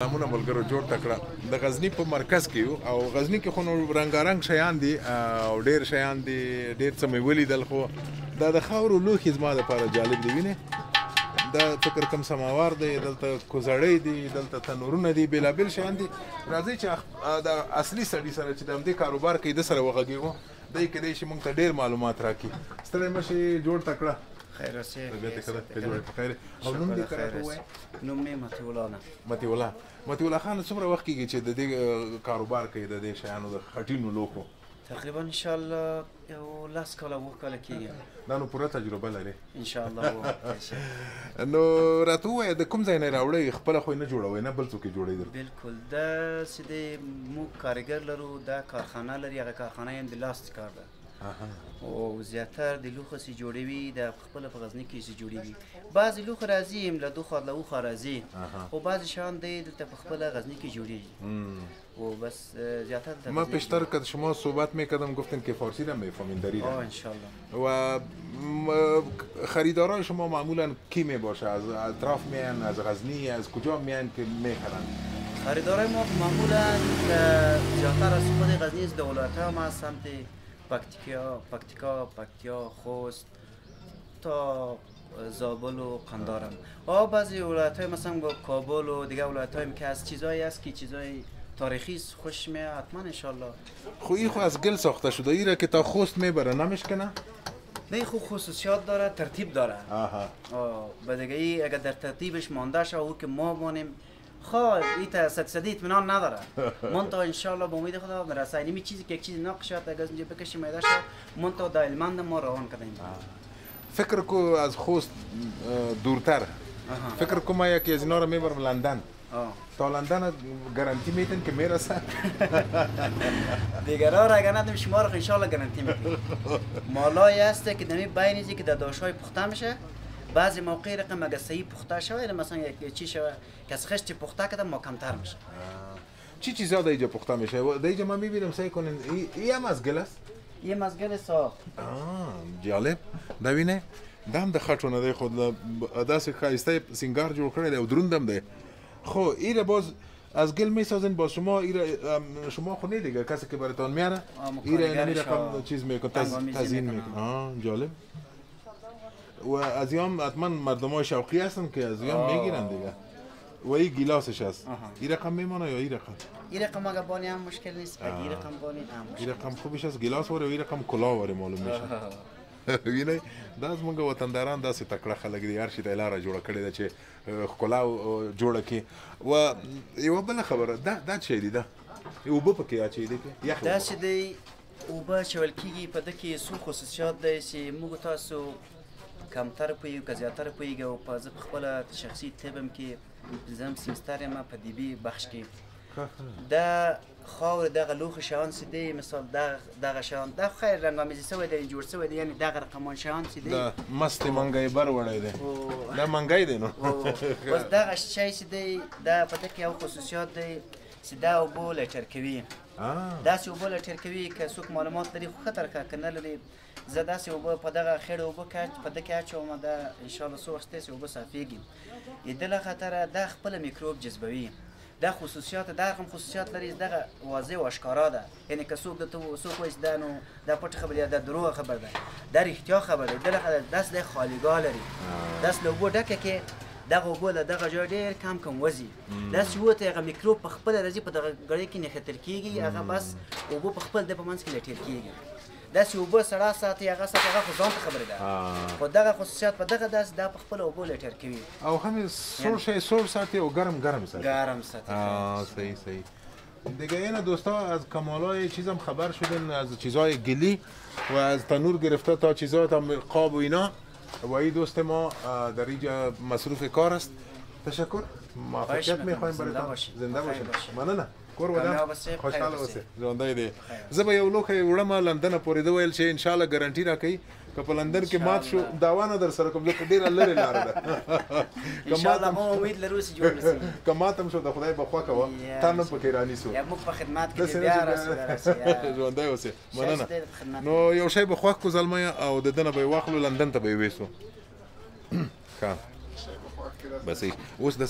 نامونه ملګرو جوړ تکړه د غزنی په مرکز کې یو او غزنی کې خو نو رنګارنګ شیان دي او ډیر شیان دي ډیر څه مې ولیدل خو دا د خاورو لوښي زما دپاره جالب دي وینې دا فکر کوم سماوار دی دلته کوزړۍ دي دلته تنورونه دي بېلابېل شیان دي راځئ چې د اصلي سړي سره چې د همدې کاروبار کوي د سره وغږېږو دی کیدای شي موږ ته ډېر معلومات راکړي ستړی مه شي جوړ تکړه خیر اوسې او نوم دې کراته ووایه نوم مې مطیع الله ده مطیع الله خان څومره وخت کېږي چې د دې کاروبار کوي د دې شیانو د خټینو لوښو تقریبا انشاءالله یو 10 کاله 20 کاله کېږي دا نو پوره تجربه لري انشاءالله نو راته ووایه د کوم ځای نه راوړئ خپله خو یې نه جوړوئ نه بل څوک یې جوړوي در بالکل دا چې دی موږ کارګر لرو دا کارخانه لري هغه کارخانه هم د لاس کار ده او زیاتر د لوښو چې جوړوي د خپله په غزني کې چې جوړوي بعضې لوښو راځي له دو خوا له او خوا راځي خو بعضې شیان دی دلته په خپله غزنی که جوړیږي و بس زیاتر ما پیشتر که شما صحبت میکردم گفتن که فارسی را میفهمین دارید انشالله و خریدارای شما معمولا کی میباشه از اطراف میان از غزنی از کجا میان که میخرن خریدارای ما معمولا زیاتر از خود غزنی از دولت هم از سمت پکتیا خوست تا زابل و قندارم بعضی ولایت‌های مثلا کابل و دیگه ولایت‌هایی که از چیزایی هست که چیزای تاریخی خوش میاد حتما انشالله خو این خو از گل ساخته شده ایره که تا خوست میبره نمیشکنه نه خو خصوصیات داره ترتیب داره به دیگه ای اگر در ترتیبش مانده شه او که ما مانیم خواه ایتا 100% اطمینان نداره منتها انشالله با امید خدا میرسه اینمی چیزی که یک چیزی ناقشات اگر از اینجا بکشیم ایده شد منتها دا علمند ما روان کردیم فکر کو از خوست دورتر فکر کو ما یکی از اینا رو میبرم لندن تا لندن گارانتی میتین که میرسه دیگرها را اگر ندیم شما رو انشالله گارانتی میتین مالایی هسته که دمی بینیزی که در داشتهای پخته میشه بعضی موقع رقم اگه صحیح پخته شوه مثلا یک چی شوه که از خشت پخته کده ما کمتر میشه چی چیزا در اینجا پخته میشه؟ در اینجا من میبینم سعی کنین این هم مزگل است؟ یه مزگل ساخت جالب دوینه دم د خټو نه دی خو داسې ښایسته سینگار جوړ کړی دی او دروند هم دی خو ایره باز از گل میسازین با شما ایره شما خو نه دیگه کسی که براتون میاره ایره این رقم چیز میکنه تزیین میکنه جالب و از یام حتما مردم های شوقی هستن که از یام میگیرن دیگه و این گیلاسش هست این رقم میمانه یا این رقم؟ این رقم اگه بانی هم مشکل نیست این رقم بانی هم مشکل این رقم خوبش هست گیلاس وره و این رقم کلاه وره معلوم میشه وینئ دا زموږ وطنداران داسې تکړه خلک دي هر شي ته یې لاره جوړه کړې ده چې ښکلا جوړه کړي و یوه بله خبره دا څه شی دی دا اوبه پکې اچوي دی یخ دا چې دی اوبه اچول کېږي په ده کې څو خصوصیات دی چې موږ تاسو کمتر پوهیږو که زیاتر پوهیږو او په زه په خپله شخصي طبم کې زه هم سیمستر یم په طبي بخش کې دا خاور دغه لوښه شیان چې دی مثال دغه شیان دا خیر رنګامیزي سوی دی جوړ سوی دی یعنې دغه رقمان شیان چې دی دا مست منګی بر وړی دی دا منګی دی نو اوس دغه شی چې دی دا په ده کې یو خصوصیات دی چې دا اوبه لټر کوي داسې اوبه لټر کوي که څوک معلومات لري خو ښه طریقه که نه لري زه داسې اوبه په دغه خیړې اوبه په ده کې اچوم دا انشاءالله څو وخت داسې اوبه صافېږي د ده له خطره دا خپله میکروب جذبوي دا خصوصیات دا رقم خصوصیات لري دغه واضح و اشکارا ده یعنی که څوک درته څوک وایي چې دا نو دا پټه خبره یا دا دروغه خبر ده دا رښتیا خبره ده د له خطره داسې دی خالیګاه لري داسې له اوبو ډکه کې دغه اوبه له دغه ځای ډېر کم وځي داسې وته هغه میکروب په خپله راځي په دغه ګړۍ کې نښتل کېږي هغه بس اوبه په خپل د په منځ کې لټېل کېږي داسې اوبه سړه ساتي هغه ساتي هغه خو ځان ته خبرې ده خو دغه خصوصیات په دغه داسې دا په خپله اوبه لټر کوي او همین سرد ساتي او گرم ساتي گرم ساتي صحیح دیگه اینا دوستا از کمالای چیزم خبر شدن از چیزای گلی و از تنور گرفته تا چیزای تا قاب و اینا و این دوست ما در اینجا مصروف کار است تشکر موفقیت میخوایم براتون زنده باشین مننه کور ودان خوشحاله اوسئ ژوندی دی زه به یو لوښی وړم لندن پورې ده ویل چې انشاءالله ګارنټي راکوي که په لندن کې مات شو دعوا نه در سره کوم ځکه ډېره لرې لاره ده انشاءالله ما امید لرو چې جوړ شي که مات هم شو د خدای بخوا کوه تا نه پکې رانیسو موږ په خدمت کې بیا راسو ژوندی اوسئ مننه نو یو شی به خوښ کړو زلمیه او د ده نه به یې واخلو لندن ته به یې ویسو ښه بس اوس د